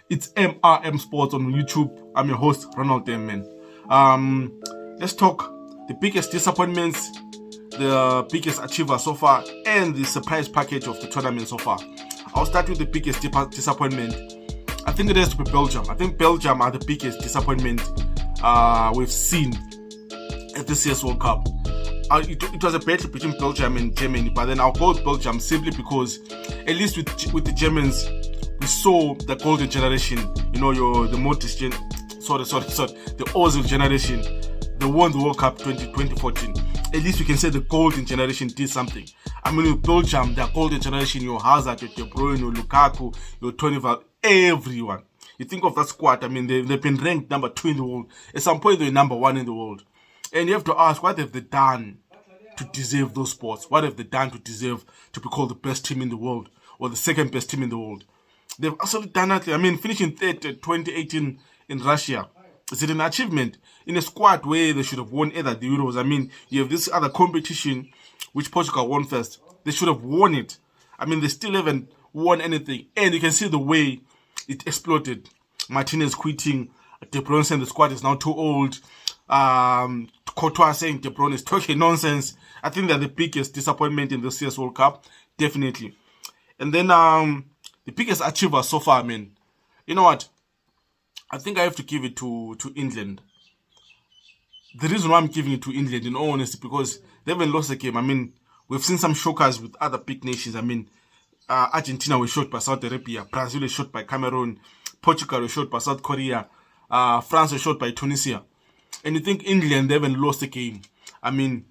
It's MRM Sports on YouTube. I'm your host, Ronald M. Man. Let's talk the biggest disappointments, the biggest achievers so far, and the surprise package of the tournament so far. I'll start with the biggest disappointment. I think it has to be Belgium. I think Belgium are the biggest disappointment we've seen at this year's World Cup. It was a battle between Belgium and Germany, but then I'll go with Belgium simply because, at least with the Germans, we saw the golden generation. The Ozil generation. They won the World Cup 2014. At least we can say the golden generation did something. I mean, with Belgium, the golden generation, your Hazard, your De Bruyne, your Lukaku, your Tony Val, everyone. You think of that squad, I mean, they've been ranked number 2 in the world. At some point, they're number 1 in the world. And you have to ask, what have they done to deserve those spots? What have they done to deserve to be called the best team in the world or the second best team in the world? They've absolutely done nothing. I mean, finishing third at 2018 in Russia, is it an achievement? In a squad where they should have won either the Euros. I mean, you have this other competition which Portugal won first. They should have won it. I mean, they still haven't won anything. And you can see the way it exploded. Martinez quitting. De Bruyne saying the squad is now too old. Courtois saying De Bruyne is talking nonsense. I think they're the biggest disappointment in this year's World Cup. Definitely. And then the biggest achiever so far, I mean, you know what? I think I have to give it to England. The reason why I'm giving it to England, in all honesty, because they haven't lost a game. I mean, we've seen some shockers with other big nations. I mean, Argentina was shot by Saudi Arabia. Brazil was shot by Cameroon. Portugal was shot by South Korea. France was shot by Tunisia. And you think England, they haven't lost a game. I mean,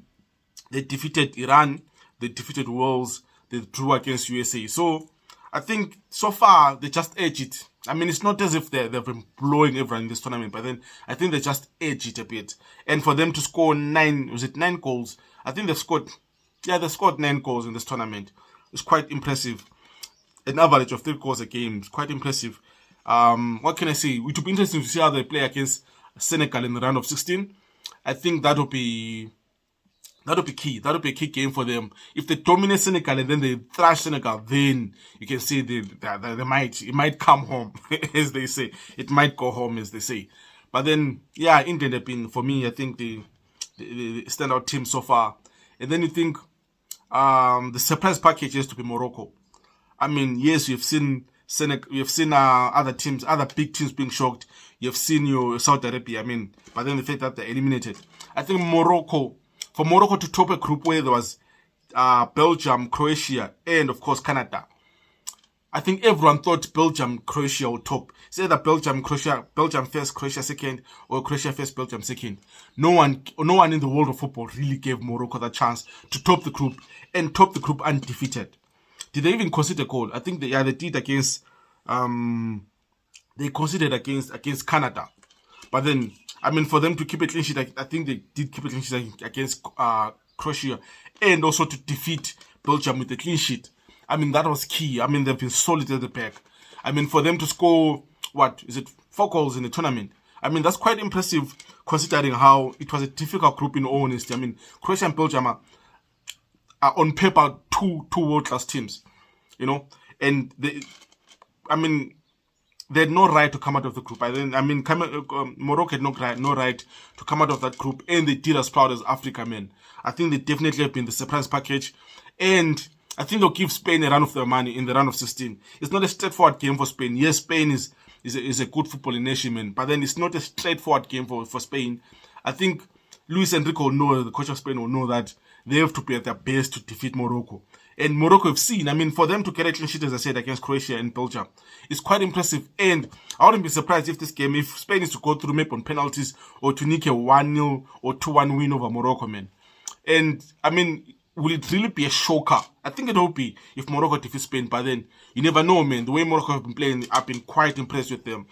they defeated Iran. They defeated Wales. They drew against USA. So, I think so far, they just edge it. I mean, it's not as if they've been blowing everyone in this tournament, but then I think they just edge it a bit. And for them to score 9 goals? I think they scored 9 goals in this tournament. It's quite impressive. An average of 3 goals a game. It's quite impressive. What can I say? It will be interesting to see how they play against Senegal in the round of 16. I think that'll be key. That'll be a key game for them. If they dominate Senegal and then they thrash Senegal, then you can say it might come home, as they say. It might go home, as they say. But then, yeah, England have been, for me, I think the standout team so far. And then you think the surprise package has to be Morocco. I mean, yes, you've seen Senegal, you've seen other teams, other big teams being shocked. You've seen your Saudi Arabia. I mean, but then the fact that they're eliminated. I think for Morocco to top a group where there was Belgium, Croatia, and of course Canada. I think everyone thought Belgium, Croatia would top. It's either Belgium first, Croatia second, or Croatia first, Belgium second. No one in the world of football really gave Morocco the chance to top the group and top the group undefeated. Did they even concede a goal? I think they did against they conceded against Canada. But then, I mean, for them to keep a clean sheet, I think they did keep a clean sheet against Croatia, and also to defeat Belgium with a clean sheet. I mean, that was key. I mean, they've been solid at the back. I mean, for them to score, 4 goals in the tournament? I mean, that's quite impressive considering how it was a difficult group in all honesty. I mean, Croatia and Belgium are on paper two world-class teams, and they had no right to come out of the group. Morocco had no right to come out of that group, and they did as proud as Africa, man. I think they definitely have been the surprise package, and I think they'll give Spain a run of their money in the round of 16. It's not a straightforward game for Spain. Yes, Spain is a good footballing nation, man, but then it's not a straightforward game for Spain. I think Luis Enrique the coach of Spain, will know that they have to be at their best to defeat Morocco. And Morocco have seen, I mean, for them to get a clean sheet, as I said, against Croatia and Belgium, it's quite impressive. And I wouldn't be surprised if if Spain is to go through maybe on penalties or to nick a 1-0 or 2-1 win over Morocco, man. And, I mean, will it really be a shocker? I think it will be if Morocco defeats Spain, but then you never know, man. The way Morocco have been playing, I've been quite impressed with them.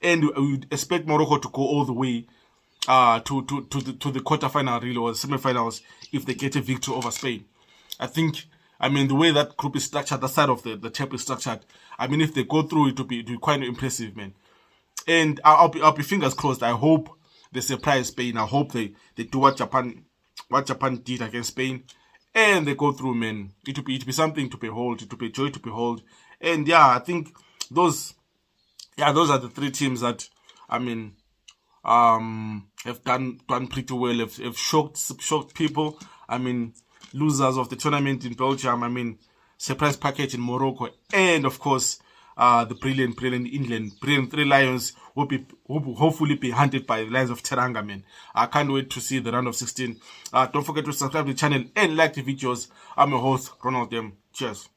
And we would expect Morocco to go all the way to the quarterfinal, really, or the semifinals if they get a victory over Spain. I think, I mean, the way that group is structured, that side of the table is structured, I mean, if they go through, it will be quite impressive, man. And I'll be fingers crossed. I hope they surprise Spain. I hope they do what Japan did against Spain, and they go through, man. It will be something to behold. It will be a joy to behold. And yeah, I think those yeah, those are the three teams that, I mean, have done pretty well, have shocked people. I mean, losers of the tournament in Belgium, I mean, surprise package in Morocco, and of course, the brilliant England, brilliant Three Lions will hopefully be hunted by the Lions of Teranga, man. I can't wait to see the round of 16. Don't forget to subscribe to the channel and like the videos. I'm your host, Ronald M. Cheers.